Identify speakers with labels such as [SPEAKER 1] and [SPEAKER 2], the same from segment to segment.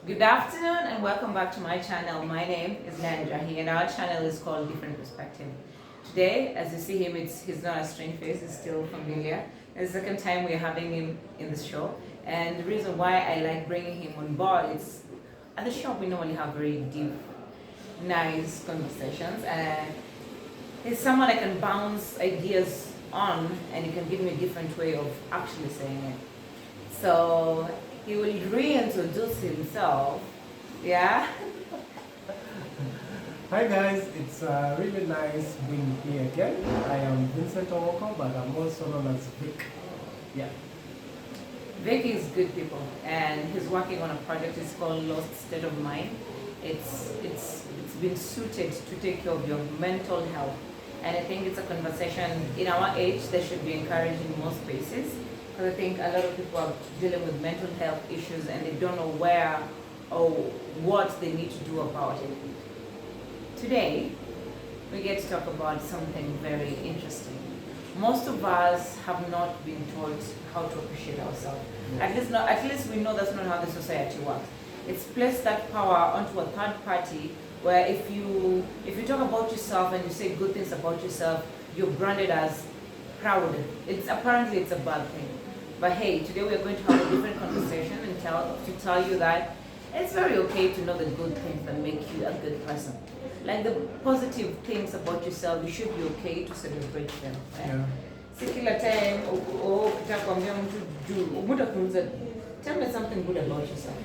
[SPEAKER 1] Good afternoon and welcome back to my channel. My name is Nanjahi and our channel is called Different Perspective. Today, as you see him, he's not a strange face, he's still familiar. It's the second time we're having him in the show, and the reason why I like bringing him on board is at the shop we normally have very deep, nice conversations, and he's someone I can bounce ideas on and he can give me a different way of actually saying it. So he will reintroduce himself. Yeah.
[SPEAKER 2] Hi guys, it's really nice being here again. I am Vincent Owoko, but I'm also known as Vic. Yeah.
[SPEAKER 1] Vic is good people, and he's working on a project. It's called Lost State of Mind. It's been suited to take care of your mental health, and I think it's a conversation in our age that should be encouraged in most places. Because I think a lot of people are dealing with mental health issues and they don't know where or what they need to do about it. Today, we get to talk about something very interesting. Most of us have not been taught how to appreciate ourselves. At least we know that's not how the society works. It's placed that power onto a third party where if you talk about yourself and you say good things about yourself, you're branded as proud. Apparently it's a bad thing. But hey, today we are going to have a different conversation and tell you that it's very okay to know the good things that make you a good person. Like the positive things about yourself, you should be okay to celebrate them. Right?
[SPEAKER 2] Yeah.
[SPEAKER 1] Si kila time ukitakwambia mtu juu, mtu tell me something good about yourself.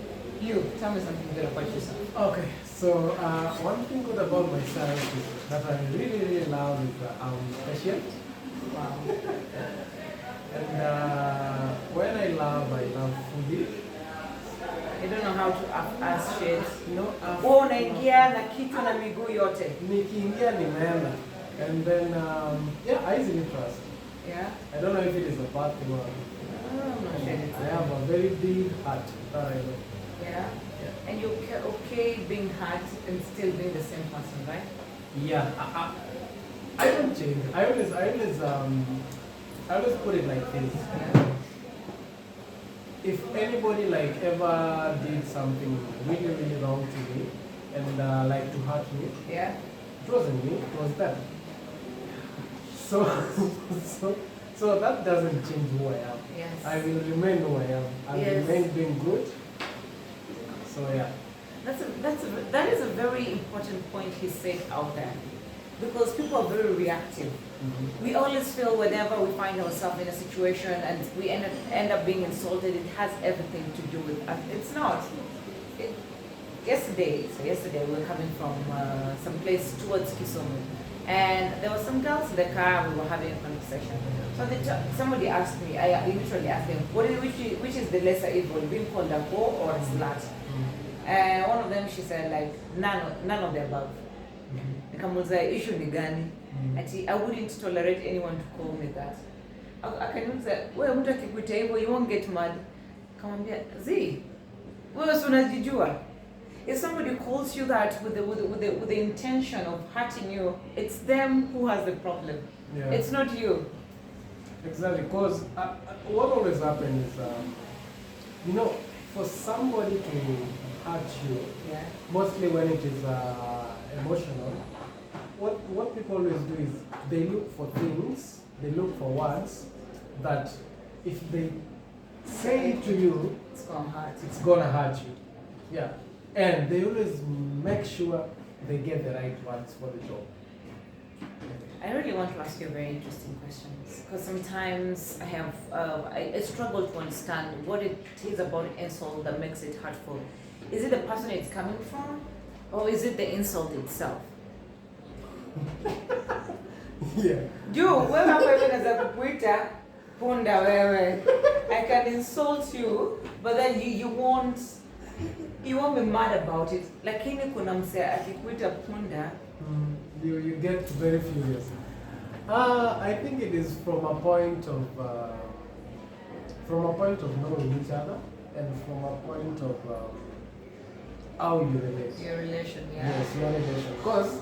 [SPEAKER 1] You tell me something good about yourself.
[SPEAKER 2] Okay, so one thing good about myself is that I'm really love is I'm patient.
[SPEAKER 1] Wow.
[SPEAKER 2] And when I love food.
[SPEAKER 1] I don't know how to ask shit.
[SPEAKER 2] No,
[SPEAKER 1] Unaingia na kichwa na miguu yote.
[SPEAKER 2] nikiingia nimeenda. And then, I easily trust.
[SPEAKER 1] Yeah?
[SPEAKER 2] I don't know if it is a bad thing or
[SPEAKER 1] I'm not sure.
[SPEAKER 2] I have a very big heart. That I know.
[SPEAKER 1] Yeah? And you're okay being hurt and still being the same person, right?
[SPEAKER 2] Yeah, I don't change. I always put it like this.
[SPEAKER 1] Yeah.
[SPEAKER 2] If anybody like ever did something really wrong to me and like to hurt me,
[SPEAKER 1] Yeah?
[SPEAKER 2] it wasn't me, it was them. So, so that doesn't change who I am.
[SPEAKER 1] Yes.
[SPEAKER 2] I will remain who I am. I will
[SPEAKER 1] Yes.
[SPEAKER 2] remain being good. So yeah.
[SPEAKER 1] That is a very important point he said out there. Because people are very reactive.
[SPEAKER 2] Mm-hmm.
[SPEAKER 1] We always feel whenever we find ourselves in a situation and we end up being insulted, it has everything to do with us. It's not. Yesterday we were coming from some place towards Kisumu, and there were some girls in the car and we were having a conversation. So somebody asked me, I literally asked them, which is the lesser evil, being called a whore or a slut? And one of them, she said, like, none of the above. Nikamuuliza issue ni gani? Ati I wouldn't tolerate anyone to call me that. Akaniuliza, wewe mtu akikuita hivyo, you won't get mad. Kamwambia, wewe si unajijua? If somebody calls you that with the intention of hurting you, it's them who has the problem.
[SPEAKER 2] Yeah.
[SPEAKER 1] It's not you.
[SPEAKER 2] Exactly, because what always happens is, for somebody to hurt you,
[SPEAKER 1] Yeah.
[SPEAKER 2] mostly when it is emotional, what people always do is they look for things, they look for words that if they say it to you,
[SPEAKER 1] It's gonna hurt.
[SPEAKER 2] it's gonna hurt you. Yeah. And they always make sure they get the right words for the job.
[SPEAKER 1] I really want to ask you a very interesting question because sometimes I struggle to understand what it is about insult that makes it hurtful. Is it the person it's coming from, or is it the insult itself?
[SPEAKER 2] Yeah.
[SPEAKER 1] Wewe hapa hivi naweza kukuita punda wewe. I can insult you, but then you won't be mad about it. Lakini kuna mse akikuita punda,
[SPEAKER 2] You get very furious. I think it is from a point of knowing each other and from a point of how you relate.
[SPEAKER 1] your relation, yeah.
[SPEAKER 2] Yes, your relation. Because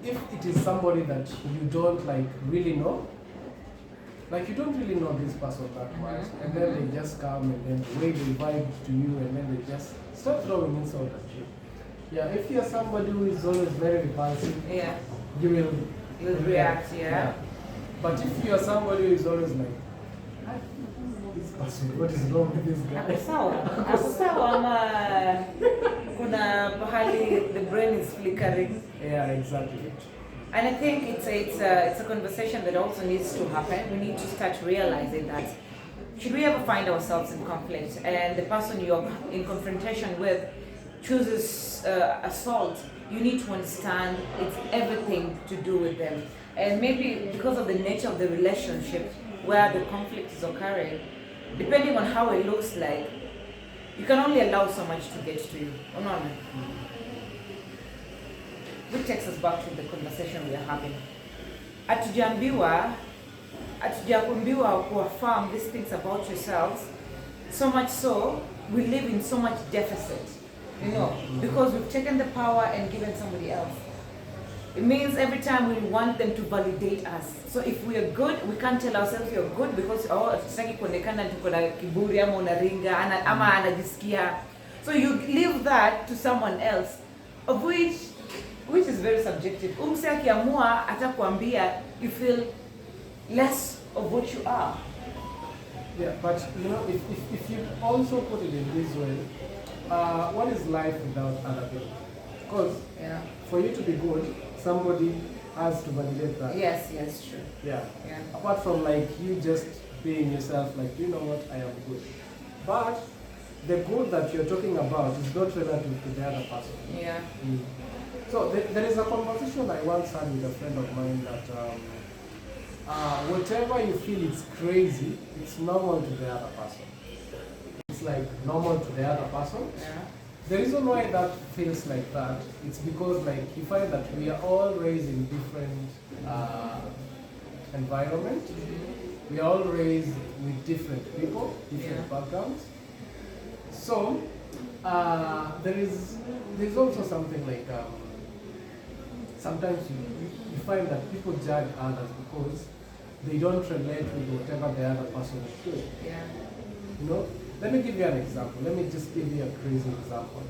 [SPEAKER 2] if it is somebody that you don't like really know, like you don't really know this person that much,
[SPEAKER 1] Mhm.
[SPEAKER 2] and then they just come and then the way they vibe to you, and then they just start throwing insult at you. Yeah, if you're somebody who is always very repulsive,
[SPEAKER 1] Yeah.
[SPEAKER 2] you will
[SPEAKER 1] You'll react, yeah.
[SPEAKER 2] But if you're somebody who is always like, "Ah, this person, what is wrong with this
[SPEAKER 1] Ako
[SPEAKER 2] guy?"
[SPEAKER 1] sawa. Ako sawa ama kuna pahali the brain is flickering.
[SPEAKER 2] Yeah, exactly.
[SPEAKER 1] And I think it's a conversation that also needs to happen. We need to start realizing that should we ever find ourselves in conflict and the person you're in confrontation with chooses assault, you need to understand it's everything to do with them. And maybe because of the nature of the relationship where the conflict is occurring, depending on how it looks like, you can only allow so much to get to you. Unaona? Which takes us back to the conversation we are having. Hatujaambiwa kuaffirm these things about yourselves, so much so we live in so much deficit, you know, because we've taken the power and given somebody else. It means every time we want them to validate us. So if we are good, we can't tell ourselves you're good because tutaki kuonekana tuko na kiburi ama unaringa ama anajisikia. So you leave that to someone else, of which is very subjective. Umse akiamua atakwambia you feel less of what you are.
[SPEAKER 2] Yeah, but you know, if you also put it in this way, what is life without other people? Because
[SPEAKER 1] Yeah.
[SPEAKER 2] for you to be good, somebody has to validate that.
[SPEAKER 1] Yes, true.
[SPEAKER 2] Yeah.
[SPEAKER 1] Yeah.
[SPEAKER 2] Apart from like you just being yourself, like, you know what, I am good. But the good that you're talking about is not relative to the other person.
[SPEAKER 1] Yeah.
[SPEAKER 2] So there is a conversation I once had with a friend of mine that whatever you feel is crazy, it's normal to the other person. It's like normal to the other person.
[SPEAKER 1] Yeah.
[SPEAKER 2] The reason why that feels like that, it's because like you find that we are all raised in different environment. We are all raised with different people, different backgrounds. So there's also something like sometimes you find that people judge others because they don't relate with whatever the other person is doing.
[SPEAKER 1] Yeah.
[SPEAKER 2] You know, let me give you an example. Let me just give you a crazy example.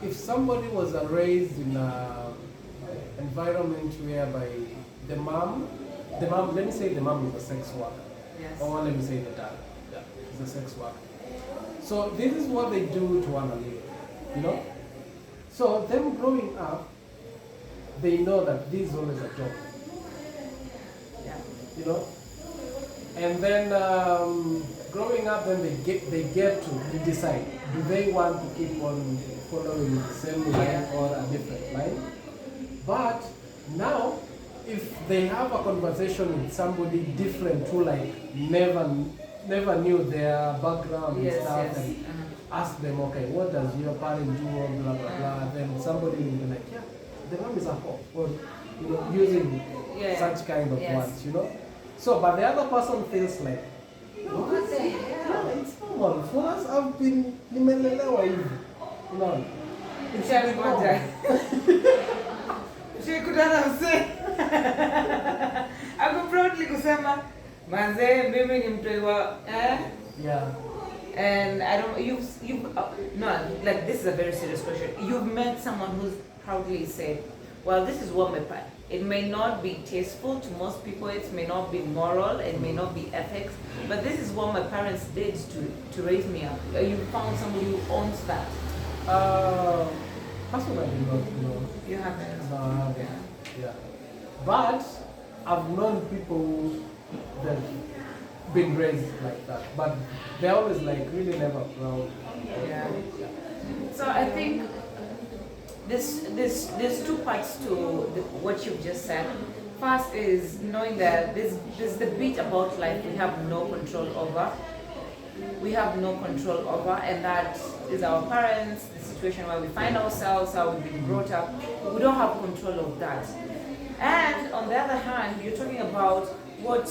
[SPEAKER 2] If somebody was raised in an environment whereby the mom, let me say the mom is a sex worker.
[SPEAKER 1] Yes.
[SPEAKER 2] Or let me say the dad, is a sex worker. So this is what they do to earn a living, you know? So them growing up, they know that this is always a job,
[SPEAKER 1] Yeah.
[SPEAKER 2] you know? And then growing up, then they get to decide, do they want to keep on following the same line or a different line? But now, if they have a conversation with somebody different who like never knew their background and stuff, and ask them, okay, what does your parent do, or blah blah blah, then somebody will be like, yeah, the mom is a whore, or you know, using such kind of words, you know. So, but the other person feels like,
[SPEAKER 1] What the hell?
[SPEAKER 2] yeah, it's normal. For us, I've been nimelelewa hivi. No. It's
[SPEAKER 1] Shall
[SPEAKER 2] normal.
[SPEAKER 1] Shikutana mse. Ako proudly kusema manze mimi ni mtoiwa
[SPEAKER 2] Yeah.
[SPEAKER 1] and I don't no, like this is a very serious question. You've met someone who's proudly said, well, this is what my part. It may not be tasteful to most people, it may not be moral, it may not be ethics, but this is what my parents did to raise me up. You found somebody who owns that.
[SPEAKER 2] Personally, not, no.
[SPEAKER 1] You haven't.
[SPEAKER 2] No, I haven't. Yeah. But I've known people that been raised like that, but they're always like really never proud.
[SPEAKER 1] Yeah. So I think there's two parts to what you've just said. First is knowing that there's the bit about life we have no control over. We have no control over, and that is our parents, the situation where we find ourselves, how we've been brought up. We don't have control of that. And on the other hand, you're talking about what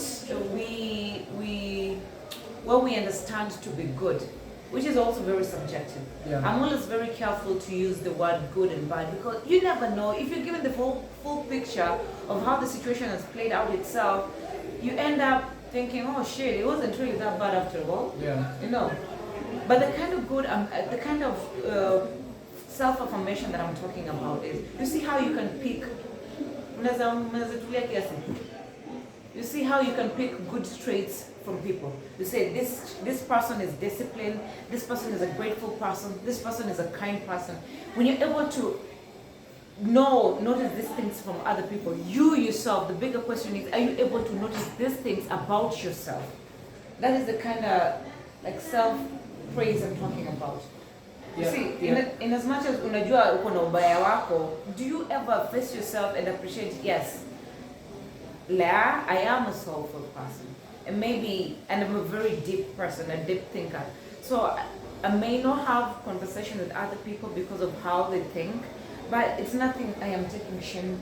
[SPEAKER 1] we understand to be good, which is also very subjective.
[SPEAKER 2] Yeah.
[SPEAKER 1] I'm always very careful to use the word good and bad because you never know if you're given the full picture of how the situation has played out itself. you end up thinking, oh shit, it wasn't really that bad after all.
[SPEAKER 2] Yeah.
[SPEAKER 1] You know. But the kind of good, the kind of self-affirmation that I'm talking about is, you see how you can pick, you see how you can pick good traits from people. You say this person is disciplined, this person is a grateful person, this person is a kind person. When you're able to notice these things from other people, you yourself, the bigger question is, are you able to notice these things about yourself? That is the kind of like self-praise I'm talking about. You see, in as much as unajua uko na ubaya wako, do you ever face yourself and appreciate, yes, Leah, I am a soulful person. And maybe, and I'm a very deep person, a deep thinker. So I may not have conversation with other people because of how they think, but it's nothing I am taking shame,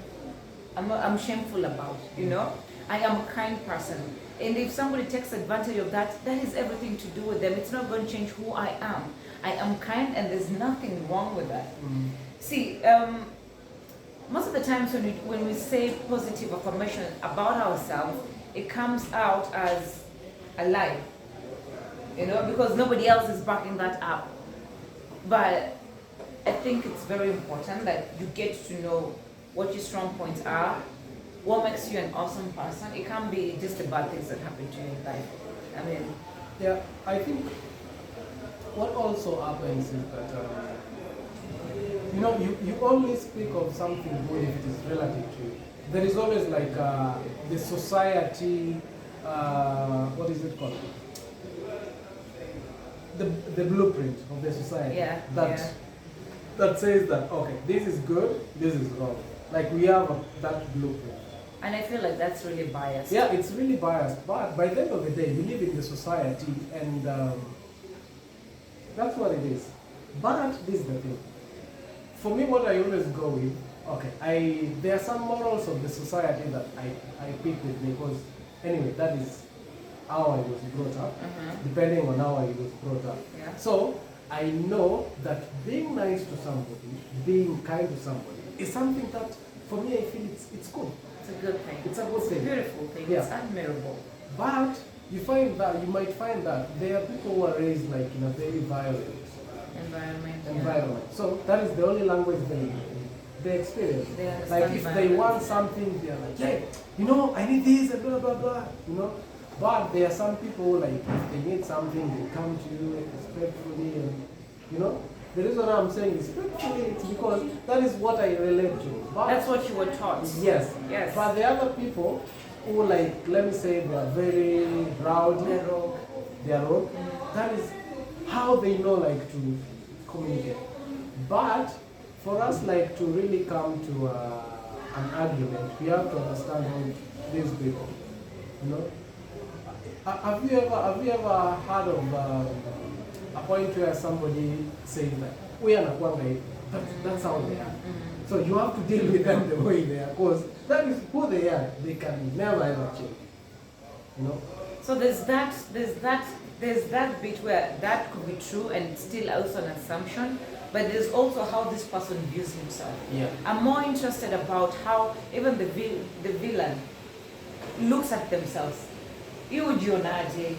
[SPEAKER 1] I'm shameful about, you know? I am a kind person. And if somebody takes advantage of that, that is everything to do with them. It's not going to change who I am. I am kind and there's nothing wrong with that. See, most of the times when we say positive affirmation about ourselves, it comes out as a lie, you know, because nobody else is backing that up. But I think it's very important that you get to know what your strong points are, what makes you an awesome person. It can't be just the bad things that happen to you in life. I mean,
[SPEAKER 2] yeah, I think what also happens is that you know, you only speak of something good if it is relative to you. There is always like the society, what is it called? The blueprint of the society that says that, okay, this is good, this is wrong. Like we have that blueprint.
[SPEAKER 1] And I feel like that's really biased.
[SPEAKER 2] Yeah, it's really biased. But by the end of the day, we live in the society, and that's what it is. But this is the thing. For me, what I always go with, okay, there are some morals of the society that I pick with me because, anyway, that is how I was brought up, depending on how I was brought up.
[SPEAKER 1] Yeah.
[SPEAKER 2] So I know that being nice to somebody, being kind to somebody, is something that, for me, I feel it's good.
[SPEAKER 1] It's a good thing.
[SPEAKER 2] It's a good thing.
[SPEAKER 1] It's a beautiful thing.
[SPEAKER 2] Yeah.
[SPEAKER 1] It's admirable.
[SPEAKER 2] But you might find that there are people who are raised like in a very violent environment. So that is the only language they experience.
[SPEAKER 1] They understand
[SPEAKER 2] like if they want something, they are like, yeah, you know, I need this and blah blah blah, you know. But there are some people like if they need something, they come to you respectfully, and you know. The reason I'm saying respectfully is because that is what I relate to. But
[SPEAKER 1] that's what you were taught.
[SPEAKER 2] Yes.
[SPEAKER 1] Yes.
[SPEAKER 2] But the other people who, like, let me say, they are very rowdy. They are rogue. That is how they know, like, to communicate. But for us, like, to really come to an argument, we have to understand how these people, you know. Have you ever heard of a point where somebody says that we are not one, that's how they are. So you have to deal with them the way they are, because that is who they are. They can never ever change. You know.
[SPEAKER 1] So there's that bit where that could be true and still also an assumption, but there's also how this person views himself.
[SPEAKER 2] Yeah.
[SPEAKER 1] I'm more interested about how even the villain looks at themselves. Ujionaje?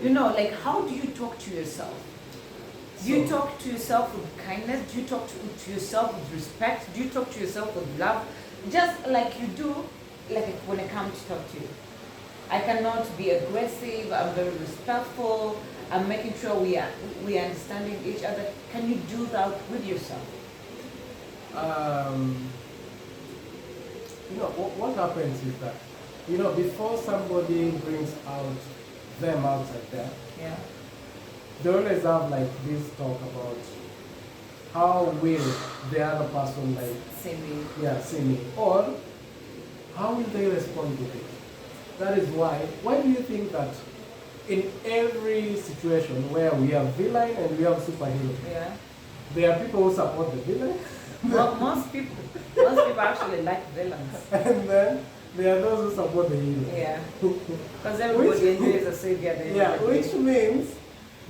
[SPEAKER 1] You know, like, how do you talk to yourself? Do you talk to yourself with kindness? Do you talk to yourself with respect? Do you talk to yourself with love? Just like you do, like when it comes to talk to you. I cannot be aggressive. I'm very respectful. I'm making sure we are understanding each other. Can you do that with yourself?
[SPEAKER 2] You know, what happens is that, you know, before somebody brings out them outside there,
[SPEAKER 1] yeah,
[SPEAKER 2] they always have like this talk about how will the other person like see me, or how will they respond to it. That is why do you think that in every situation where we have villain and we have superhero, there are people who support the villain?
[SPEAKER 1] Well, most people actually like villains.
[SPEAKER 2] And then there are those who support the hero.
[SPEAKER 1] Yeah. Because everybody enjoys a savior.
[SPEAKER 2] Which means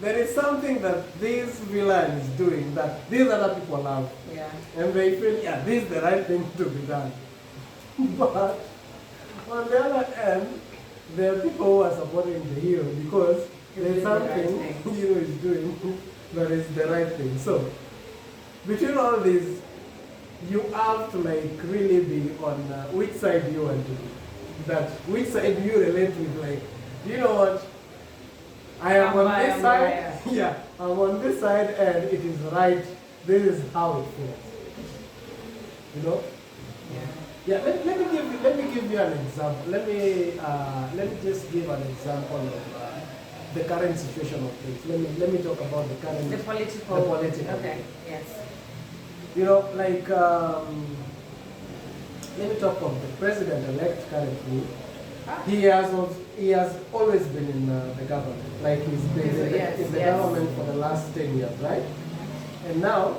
[SPEAKER 2] there is something that this villain is doing that these other people love.
[SPEAKER 1] Yeah.
[SPEAKER 2] And they feel, this is the right thing to be done. But on the other end, there are people who are supporting the hero because there's something the hero is doing that is the right thing. So between all these, you have to like really be on which side you want to be. That which side you relate with, like, you know what? I am on this side. Yeah, I'm on this side, and it is right. This is how it feels. You know? Yeah. Let me give you an example. Let me just give an example of the current situation of things. Let me talk about the current
[SPEAKER 1] The political.
[SPEAKER 2] the political.
[SPEAKER 1] Okay. Yes.
[SPEAKER 2] You know, like let me talk of the president-elect currently. He has always been in the government. Like he's been in the government for the last 10 years, right? And now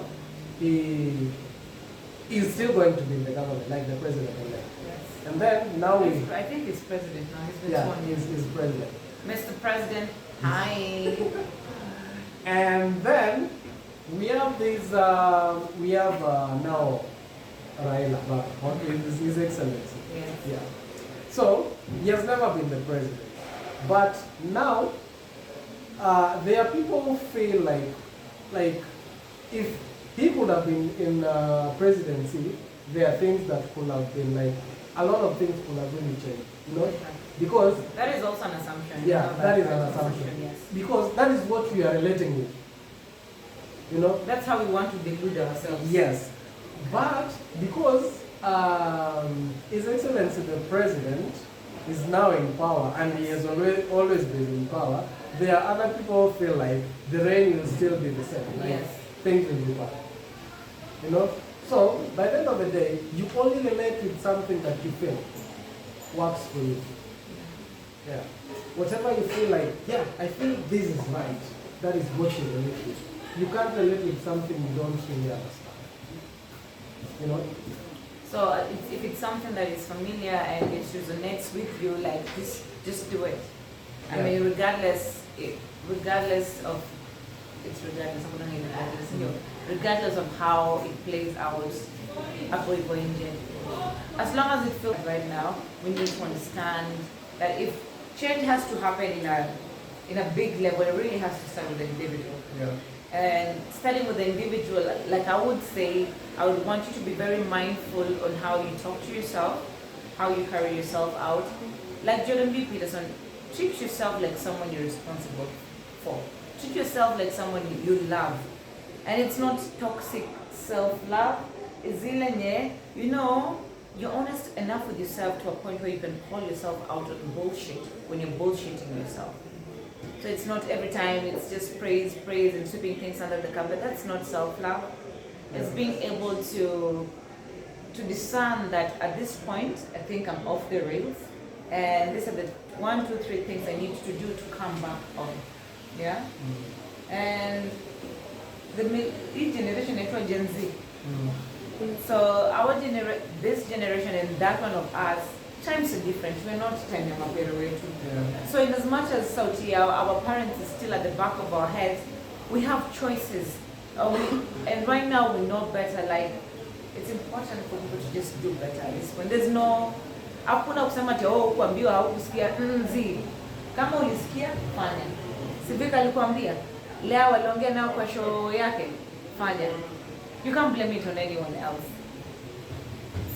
[SPEAKER 2] he is still going to be in the government, like the president-elect.
[SPEAKER 1] Yes.
[SPEAKER 2] And then now
[SPEAKER 1] I think he's president now. He's been sworn in.
[SPEAKER 2] he's president.
[SPEAKER 1] Mr. President, hi.
[SPEAKER 2] And then we have these. We have now Raila, His Excellency.
[SPEAKER 1] Yes.
[SPEAKER 2] Yeah. So he has never been the president, but now there are people who feel like if he could have been in presidency, there are things that could have been like a lot of things could have really changed, you know, because
[SPEAKER 1] That is also an assumption.
[SPEAKER 2] yeah, that is an
[SPEAKER 1] assumption.
[SPEAKER 2] assumption.
[SPEAKER 1] Yes.
[SPEAKER 2] Because that is what we are relating with, you know.
[SPEAKER 1] That's how we want to delude ourselves.
[SPEAKER 2] Yes, but because His Excellency the President is now in power and he has always been in power, there are other people who feel like the reign will still be the same. Like
[SPEAKER 1] Yes.
[SPEAKER 2] things will be bad. You know? So, by the end of the day, you only relate with something that you feel works for you. Yeah. Whatever you feel like, yeah, I feel this is right, that is what you relate with. You can't relate with something you don't really understand. You know?
[SPEAKER 1] So if it's something that is familiar and it resonates with you, like just do it. I mean, regardless of regardless of how it plays out, as long as it feels right now, we need to understand that if change has to happen in a big level, it really has to start with the individual.
[SPEAKER 2] Yeah.
[SPEAKER 1] And starting with the individual, like I would say, I would want you to be very mindful on how you talk to yourself, how you carry yourself out. Like Jordan B. Peterson, treat yourself like someone you're responsible for. Treat yourself like someone you love. And it's not toxic self-love. It's you know, you're honest enough with yourself to a point where you can call yourself out on bullshit when you're bullshitting yourself. So it's not every time, it's just praise, and sweeping things under the carpet. That's not self-love. It's being able to discern that at this point, I think I'm off the rails, and these are the 1, 2, 3 things I need to do to come back on. Yeah? And each generation is Gen Z. So this generation and that one of us, times are different. We're not time way too. So in as much as Sauti, our parents is still at the back of our heads, we have choices. And right now we know better. Like, it's important for people to just do better. It's when there's no, hakuna kusema ati kuambiwa haukusikia zi. Kama ulisikia fanya. Sivika alikwambia leo waliongea nao kwa show yake fanya. You can't blame it on anyone else.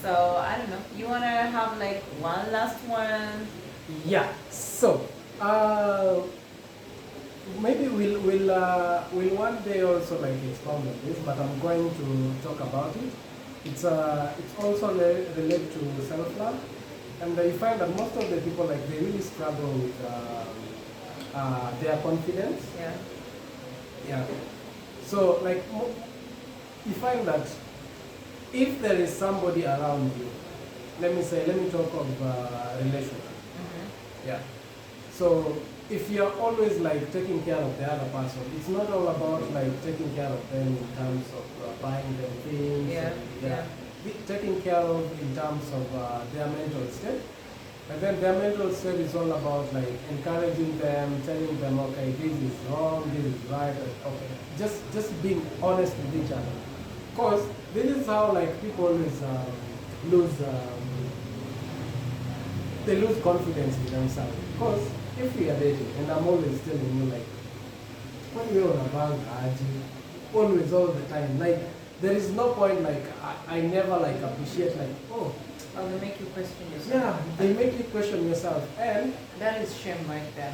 [SPEAKER 1] So I don't know. You wanna have like one last one?
[SPEAKER 2] Yeah. So maybe we'll one day also like expound on this, but I'm going to talk about it. It's also related to self-love, and you find that most of the people like they really struggle with their confidence.
[SPEAKER 1] Yeah.
[SPEAKER 2] Yeah. So like you find that if there is somebody around you, let me talk of relationship. Yeah. So if you're always like taking care of the other person, it's not all about like taking care of them in terms of buying them things.
[SPEAKER 1] Yeah.
[SPEAKER 2] Taking care of in terms of their mental state. And then their mental state is all about like encouraging them, telling them, okay, this is wrong, this is right, okay. Just being honest with each other. Because this is how like people always lose they lose confidence in themselves. Because if we are dating, and I'm always telling you, like, when we're on a bank, always, all the time, like, there is no point, like, I never, like, appreciate, like, oh,
[SPEAKER 1] they make you question yourself.
[SPEAKER 2] yeah, they make you question yourself. And
[SPEAKER 1] that is shame right there.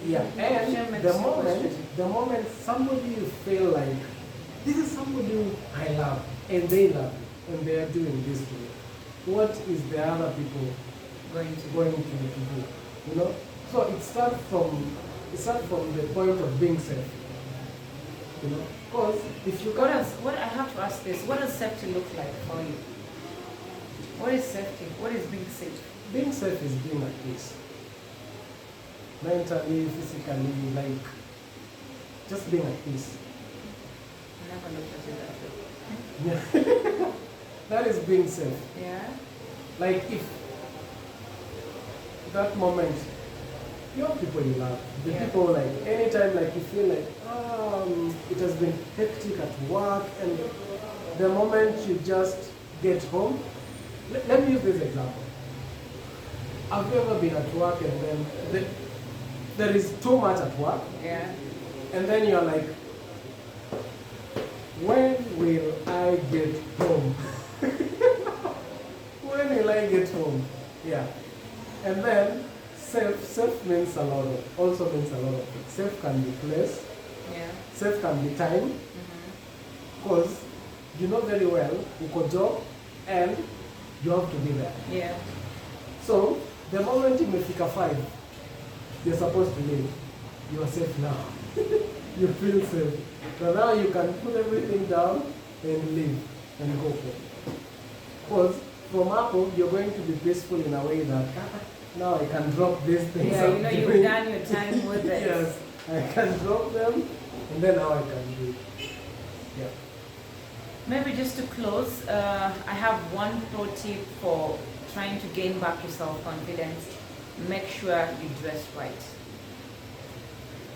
[SPEAKER 2] yeah,
[SPEAKER 1] Shame
[SPEAKER 2] and
[SPEAKER 1] makes you question.
[SPEAKER 2] the moment somebody you feel like, this is somebody who I love, and they love you, and they are doing this to you, what is the other people
[SPEAKER 1] Going to
[SPEAKER 2] going to do? You know? So it starts from the point of being safe. You know? Because if you can't,
[SPEAKER 1] what I have to ask this, what does safety look like for you? What is safety? What is being safe?
[SPEAKER 2] being safe is being at peace. Mentally, physically, like just being at peace.
[SPEAKER 1] I never looked at it that way.
[SPEAKER 2] Yeah. That is being safe.
[SPEAKER 1] Yeah?
[SPEAKER 2] Like if that moment, your people you love, the
[SPEAKER 1] Yeah.
[SPEAKER 2] people like anytime like you feel like it has been hectic at work, and the moment you just get home, let me use this example. Have you ever been at work and then there is too much at work,
[SPEAKER 1] Yeah.
[SPEAKER 2] and then you're like, when will I get home? When will I get home? Yeah. And then safe means a lot of, also means a lot of things. Safe can be place,
[SPEAKER 1] Yeah.
[SPEAKER 2] safe can be time,
[SPEAKER 1] Mm-hmm.
[SPEAKER 2] because you know very well uko job and you have to be there.
[SPEAKER 1] Yeah.
[SPEAKER 2] So the moment imefika 5, you're supposed to leave. You are safe now. You feel safe. So now you can put everything down and leave and go home. Because from Apple, you're going to be peaceful in a way that now I can drop these things.
[SPEAKER 1] Yeah,
[SPEAKER 2] I'm
[SPEAKER 1] you know, you've
[SPEAKER 2] doing.
[SPEAKER 1] done your time with it.
[SPEAKER 2] Yes, I can drop them, and then now I can do it. Yeah.
[SPEAKER 1] Maybe just to close, I have one pro tip for trying to gain back your self-confidence. Make sure you dress right.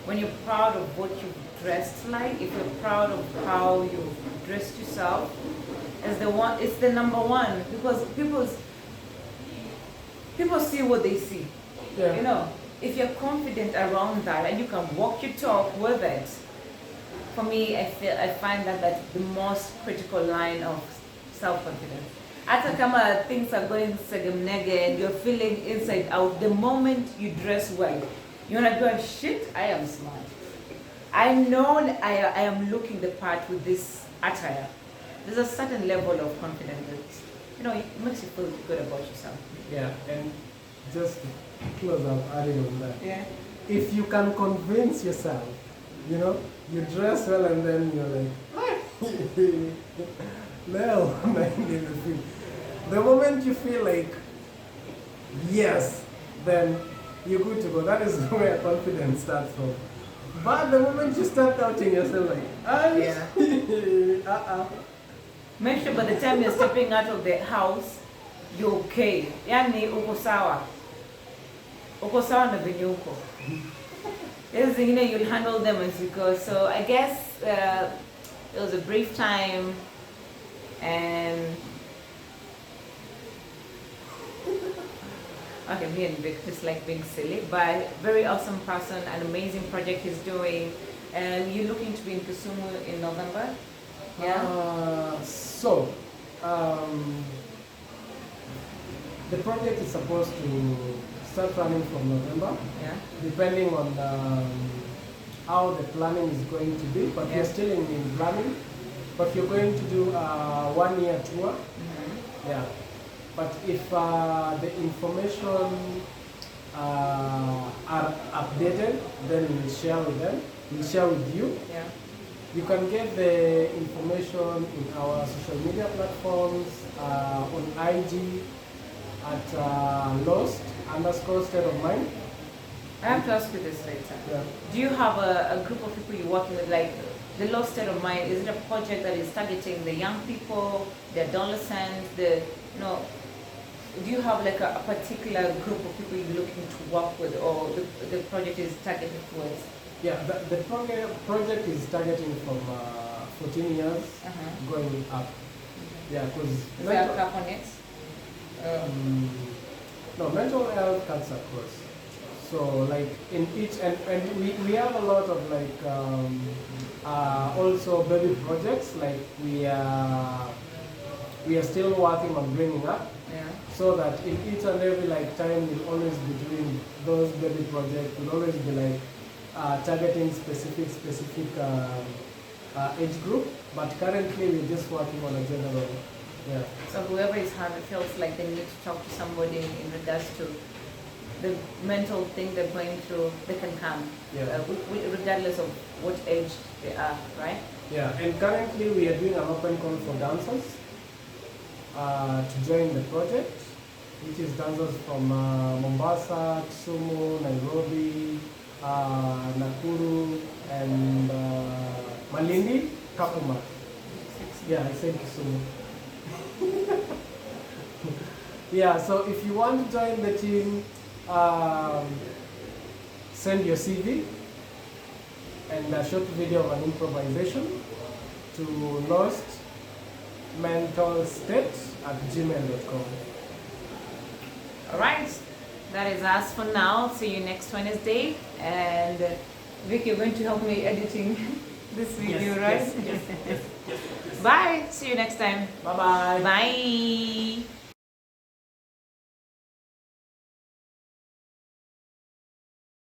[SPEAKER 1] When you're proud of what you've dressed like, if you're proud of how you've dressed yourself, it's the number one, because people see what they see.
[SPEAKER 2] Yeah.
[SPEAKER 1] You know, if you're confident around that and you can walk your talk with it, for me, I find that that's the most critical line of self-confidence. Hata kama things are going segemnege and you're feeling inside out, the moment you dress well, you're not going, shit, I am smart. I know I am looking the part with this attire. There's a certain level of confidence that, you know, it makes you feel good about yourself.
[SPEAKER 2] Yeah, and just to close up adding on that.
[SPEAKER 1] Yeah.
[SPEAKER 2] If you can convince yourself, you know, you dress well and then you're like, no, the moment you feel like, yes, then you're good to go. That is where confidence starts from. But the moment you start doubting yourself, like,
[SPEAKER 1] Yeah. Make sure by the time you're stepping out of the house, you're okay. Yani uko sawa. Uko sawa na venye uko. Yes, you know, you'll handle them as you go. So I guess it was a brief time, and okay, me and Vic just like being silly, but very awesome person, an amazing project he's doing. And you're looking to be in Kisumu in November? Yeah.
[SPEAKER 2] The project is supposed to start running from November,
[SPEAKER 1] Yeah.
[SPEAKER 2] depending on how the planning is going to be. But
[SPEAKER 1] Yeah.
[SPEAKER 2] we're still in planning. But we're going to do a 1-year tour.
[SPEAKER 1] Mm-hmm.
[SPEAKER 2] Yeah. But if the information are updated, then we'll share with them. We'll share with you.
[SPEAKER 1] Yeah.
[SPEAKER 2] You can get the information in our social media platforms, on IG at lost_state of mind.
[SPEAKER 1] I have to ask you this later.
[SPEAKER 2] Yeah.
[SPEAKER 1] Do you have a group of people you're working with, like the Lost State of Mind? Is it a project that is targeting the young people, the adolescents, do you have like a particular group of people you're looking to work with, or the project is targeted towards?
[SPEAKER 2] Yeah, the project is targeting from 14 years going up. Yeah, because
[SPEAKER 1] Is there a cap on it?
[SPEAKER 2] No, mental health cuts across. So like in each and we have a lot of like also baby projects like we are still working on bringing up
[SPEAKER 1] Yeah.
[SPEAKER 2] so that in each and every like time will always be doing those baby projects will always be like targeting specific age group, but currently we're just working on a general. Yeah.
[SPEAKER 1] So whoever is having feels like they need to talk to somebody in regards to the mental thing they're going through, they can come,
[SPEAKER 2] Yeah.
[SPEAKER 1] regardless of what age they are, right?
[SPEAKER 2] Yeah, and currently we are doing an open call for dancers to join the project, which is dancers from Mombasa, Kisumu, Nairobi, Nakuru, and Malindi, Kakuma. Yeah, I said Kisumu. Yeah, so if you want to join the team, send your CV and a short video of an improvisation to lostmentalstate@gmail.com.
[SPEAKER 1] Alright, that is us for now. See you next Wednesday. And Vic, you're going to help me editing this video, right?
[SPEAKER 2] Yes.
[SPEAKER 1] Bye. See you next time.
[SPEAKER 2] Bye-bye.
[SPEAKER 1] Bye.